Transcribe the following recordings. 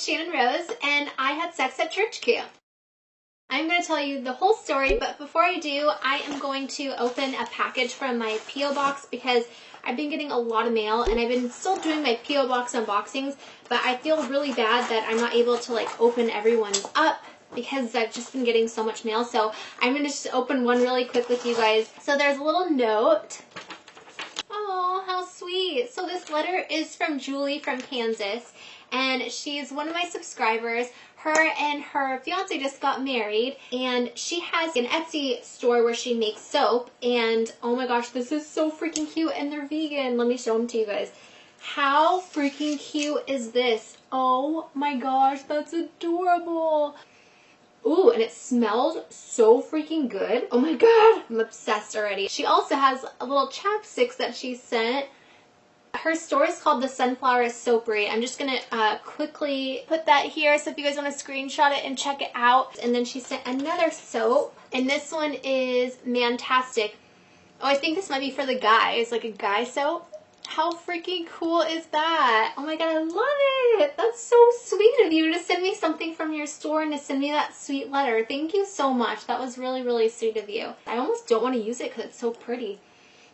it's Shannon Rose, and I had sex at church camp. I'm going to tell you the whole story, but before I do, I am going to open a package from my P.O. box because I've been getting a lot of mail, and I've been still doing my P.O. box unboxings, but I feel really bad that I'm not able to like open everyone's up because I've just been getting so much mail. So I'm going to just open one really quick with you guys. So there's a little note. Oh, how sweet. So this letter is from Julie from Kansas, and she's one of my subscribers. Her and her fiance just got married, and she has an Etsy store where she makes soap, and oh my gosh, this is so freaking cute, and they're vegan. Let me show them to you guys. How freaking cute is this? Oh my gosh, that's adorable. Ooh, and it smells so freaking good. Oh my god, I'm obsessed already. She also has a little chapsticks that she sent. Her store is called the Sunflower Soapery. I'm just going to quickly put that here so if you guys want to screenshot it and check it out. And then she sent another soap, and this one is Mantastic. Oh, I think this might be for the guys, like a guy soap. How freaking cool is that? Oh my god, I love it. That's so sweet of you to send me something from your store and to send me that sweet letter. Thank you so much. That was really, really sweet of you. I almost don't want to use it because it's so pretty.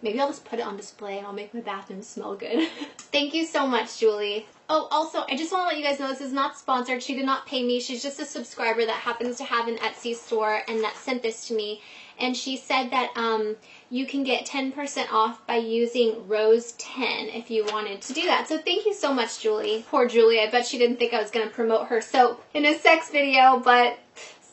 Maybe I'll just put it on display and I'll make my bathroom smell good. Thank you so much, Julie. Oh, also, I just want to let you guys know this is not sponsored. She did not pay me. She's just a subscriber that happens to have an Etsy store and that sent this to me. And she said that you can get 10% off by using Rose 10 if you wanted to do that. So thank you so much, Julie. Poor Julie. I bet she didn't think I was going to promote her soap in a sex video, but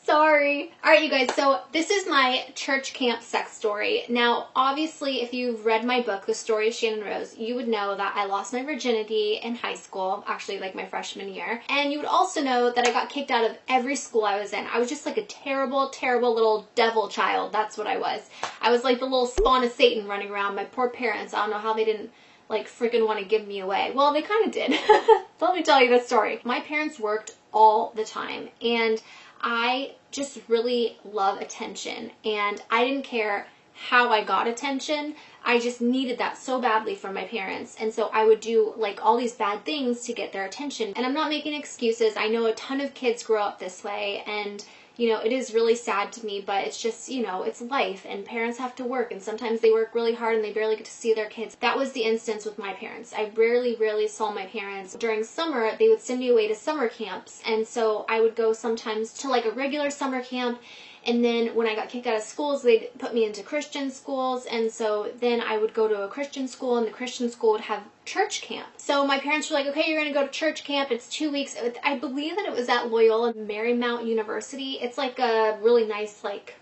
sorry. Alright, you guys, so this is my church camp sex story. Now, obviously, if you've read my book, The Story of Shannon Rose, you would know that I lost my virginity in high school, actually like my freshman year. And you would also know that I got kicked out of every school I was in. I was just like a terrible, terrible little devil child. That's what I was. I was like the little spawn of Satan running around. My poor parents, I don't know how they didn't like freaking want to give me away. Well, they kind of did. So let me tell you the story. My parents worked all the time, and I just really love attention, and I didn't care how I got attention. I just needed that so badly from my parents, and so I would do like all these bad things to get their attention. And I'm not making excuses. I know a ton of kids grow up this way, and you know, it is really sad to me, but it's just, you know, it's life, and parents have to work, and sometimes they work really hard and they barely get to see their kids. That was the instance with my parents. I rarely saw my parents. During summer, they would send me away to summer camps, and so I would go sometimes to like a regular summer camp, and then when I got kicked out of schools, they'd put me into Christian schools, and so then I would go to a Christian school, and the Christian school would have church camp. So my parents were like, okay, you're going to go to church camp. It's 2 weeks. I believe that it was at Loyola Marymount University. It's like a really nice, like,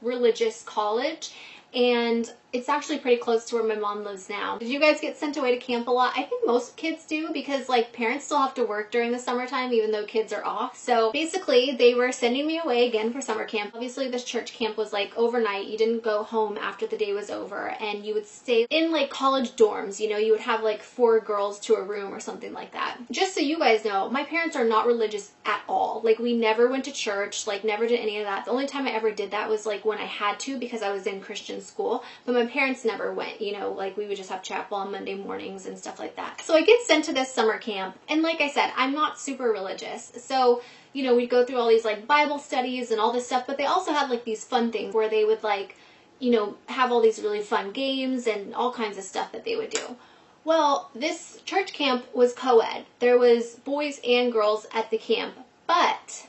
religious college, and it's actually pretty close to where my mom lives now. Did you guys get sent away to camp a lot? I think most kids do, because like parents still have to work during the summertime even though kids are off. So basically they were sending me away again for summer camp. Obviously this church camp was like overnight. You didn't go home after the day was over, and you would stay in like college dorms. You know, you would have like 4 girls to a room or something like that. Just so you guys know, my parents are not religious at all. Like we never went to church, like never did any of that. The only time I ever did that was like when I had to because I was in Christian school, but my parents never went, you know, like we would just have chapel on Monday mornings and stuff like that. So I get sent to this summer camp, and like I said, I'm not super religious. So, you know, we'd go through all these like Bible studies and all this stuff, but they also had like these fun things where they would like, you know, have all these really fun games and all kinds of stuff that they would do. Well, this church camp was co-ed. There was boys and girls at the camp, but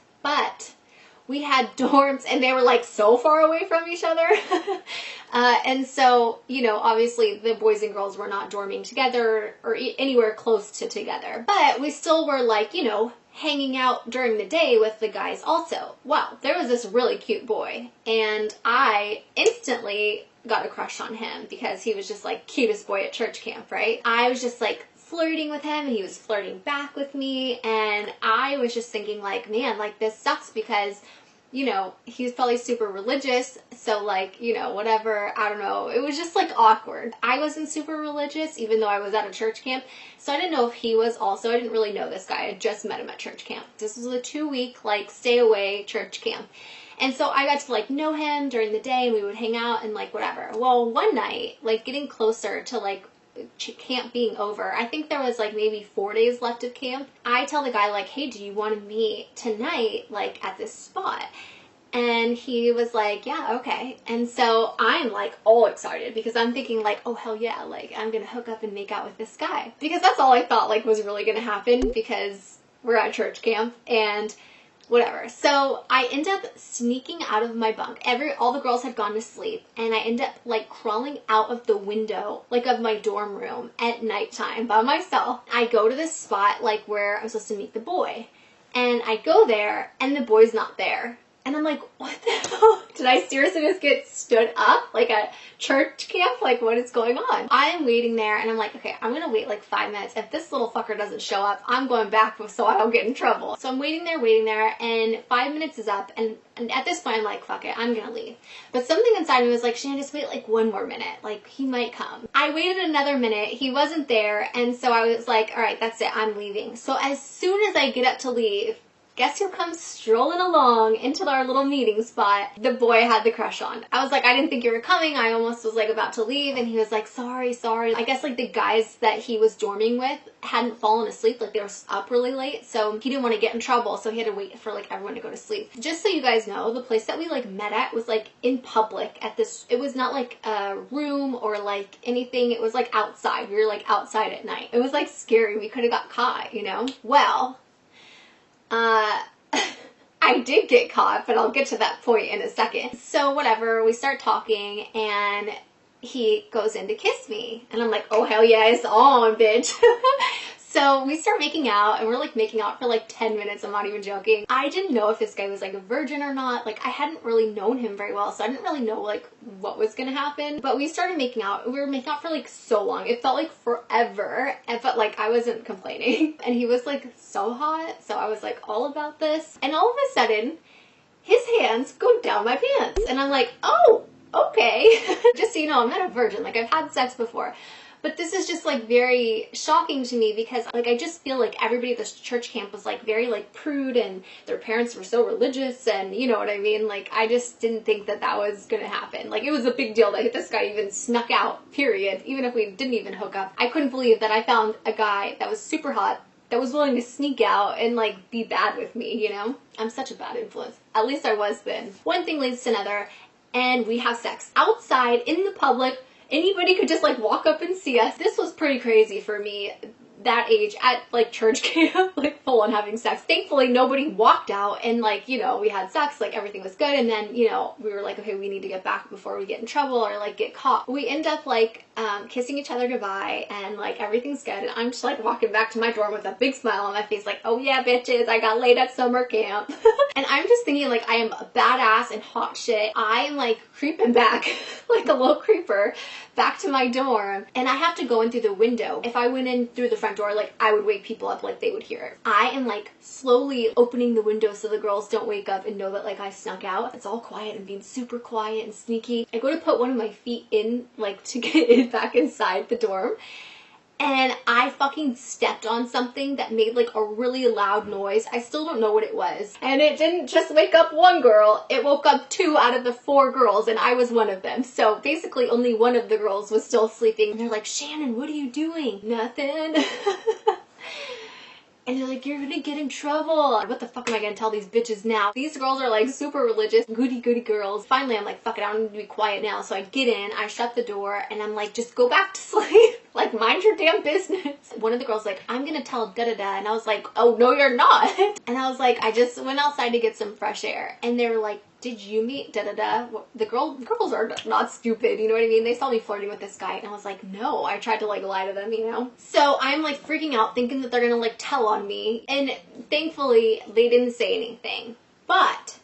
we had dorms, and they were like so far away from each other. And so, you know, obviously the boys and girls were not dorming together or anywhere close to together. But we still were like, you know, hanging out during the day with the guys also. Well, there was this really cute boy, and I instantly got a crush on him because he was just like cutest boy at church camp, right? I was just like flirting with him, and he was flirting back with me, and I was just thinking like, man, like this sucks because, you know, he was probably super religious, so like, you know, whatever, I don't know, it was just like awkward. I wasn't super religious even though I was at a church camp, so I didn't know if he was also. I didn't really know this guy. I had just met him at church camp. This was a 2-week like stay away church camp. And so I got to like know him during the day, and we would hang out and like whatever. Well, one night, like getting closer to like camp being over. I think there was like maybe 4 days left of camp. I tell the guy like, hey, do you want to meet tonight like at this spot? And he was like, yeah, okay. And so I'm like all excited because I'm thinking like, oh hell yeah, like I'm gonna hook up and make out with this guy. Because that's all I thought like was really gonna happen because we're at church camp and whatever. So I end up sneaking out of my bunk. All the girls had gone to sleep and I end up like crawling out of the window like of my dorm room at nighttime by myself. I go to this spot like where I'm supposed to meet the boy. And I go there and the boy's not there. And I'm like, what the hell? Did I seriously just get stood up like a church camp? Like, what is going on? I am waiting there and I'm like, okay, I'm gonna wait like 5 minutes. If this little fucker doesn't show up, I'm going back so I don't get in trouble. So I'm waiting there, and 5 minutes is up. And at this point, I'm like, fuck it, I'm gonna leave. But something inside me was like, Shannon, just wait like 1 more minute. Like, he might come. I waited another minute. He wasn't there. And so I was like, all right, that's it. I'm leaving. So as soon as I get up to leave, guess who comes strolling along into our little meeting spot? The boy I had the crush on. I was like, I didn't think you were coming. I almost was like about to leave. And he was like, sorry. I guess like the guys that he was dorming with hadn't fallen asleep. Like they were up really late. So he didn't want to get in trouble. So he had to wait for like everyone to go to sleep. Just so you guys know, the place that we like met at was like in public at this. It was not like a room or like anything. It was like outside. We were like outside at night. It was like scary. We could have got caught, you know? Well, I did get caught, but I'll get to that point in a second. So whatever, we start talking and he goes in to kiss me. And I'm like, oh hell yeah, it's on, bitch. So we start making out and we're like making out for like 10 minutes. I'm not even joking. I didn't know if this guy was like a virgin or not. Like I hadn't really known him very well. So I didn't really know like what was going to happen. But we started making out. We were making out for like so long. It felt like forever. But like I wasn't complaining. And he was like so hot. So I was like all about this. And all of a sudden his hands go down my pants. And I'm like, oh, okay. Just so you know, I'm not a virgin. Like I've had sex before. But this is just like very shocking to me because like I just feel like everybody at this church camp was like very like prude and their parents were so religious and you know what I mean? Like I just didn't think that that was gonna happen. Like it was a big deal that this guy even snuck out, period. Even if we didn't even hook up. I couldn't believe that I found a guy that was super hot that was willing to sneak out and like be bad with me, you know? I'm such a bad influence. At least I was then. One thing leads to another and we have sex outside in the public. Anybody could just like walk up and see us. This was pretty crazy for me that age at like church camp, like full on having sex. Thankfully nobody walked out and like, you know, we had sex, like everything was good. And then, you know, we were like, okay, we need to get back before we get in trouble or like get caught. We end up like kissing each other goodbye and like everything's good. And I'm just like walking back to my dorm with a big smile on my face like, oh yeah, bitches, I got laid at summer camp. And I'm just thinking like I am a badass and hot shit. I am like creeping back like a little creeper back to my dorm and I have to go in through the window. If I went in through the front door, like I would wake people up, like they would hear it. I am like slowly opening the window so the girls don't wake up and know that like I snuck out. It's all quiet and being super quiet and sneaky. I go to put one of my feet in like to get it back inside the dorm and I fucking stepped on something that made like a really loud noise. I still don't know what it was. And it didn't just wake up one girl, it woke up 2 out of the 4 girls and I was one of them. So basically only one of the girls was still sleeping. And they're like, Shannon, what are you doing? Nothing. And they're like, you're gonna get in trouble. What the fuck am I gonna tell these bitches now? These girls are like super religious, goody girls. Finally, I'm like, fuck it, I don't need to be quiet now. So I get in, I shut the door, and I'm like, just go back to sleep. Like, mind your damn business. One of the girls like, I'm gonna tell da-da-da. And I was like, oh, no, you're not. And I was like, I just went outside to get some fresh air. And they were like, did you meet da-da-da? The girls are not stupid, you know what I mean? They saw me flirting with this guy and I was like, no. I tried to like lie to them, you know? So I'm like freaking out thinking that they're gonna like tell on me. And thankfully they didn't say anything. But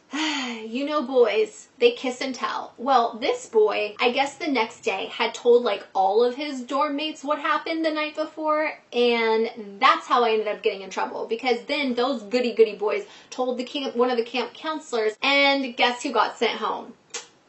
you know boys, they kiss and tell. Well, this boy, I guess the next day had told like all of his dorm mates what happened the night before, and that's how I ended up getting in trouble because then those goody boys told one of the camp counselors, and guess who got sent home?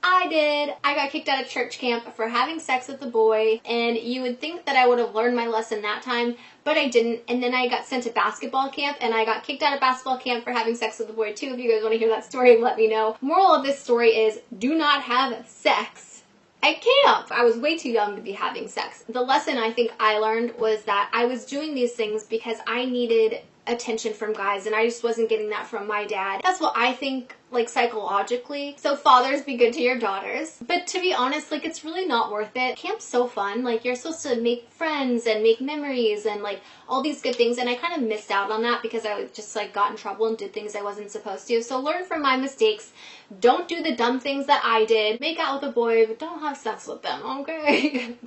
I did. I got kicked out of church camp for having sex with a boy, and you would think that I would have learned my lesson that time, but I didn't. And then I got sent to basketball camp, and I got kicked out of basketball camp for having sex with a boy too. If you guys want to hear that story, let me know. Moral of this story is, do not have sex at camp. I was way too young to be having sex. The lesson I think I learned was that I was doing these things because I needed attention from guys and I just wasn't getting that from my dad. That's what I think, like, psychologically. So fathers, be good to your daughters. But to be honest, like, it's really not worth it. Camp's so fun. Like, you're supposed to make friends and make memories and like all these good things, and I kind of missed out on that because I just like got in trouble and did things I wasn't supposed to. So learn from my mistakes. Don't do the dumb things that I did. Make out with a boy, but don't have sex with them, okay?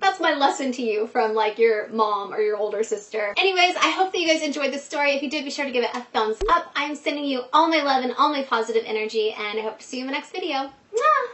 That's my lesson to you from like your mom or your older sister. Anyways, I hope that you guys enjoyed this story. If you did, be sure to give it a thumbs up. I'm sending you all my love and all my positive energy, and I hope to see you in the next video. Mwah!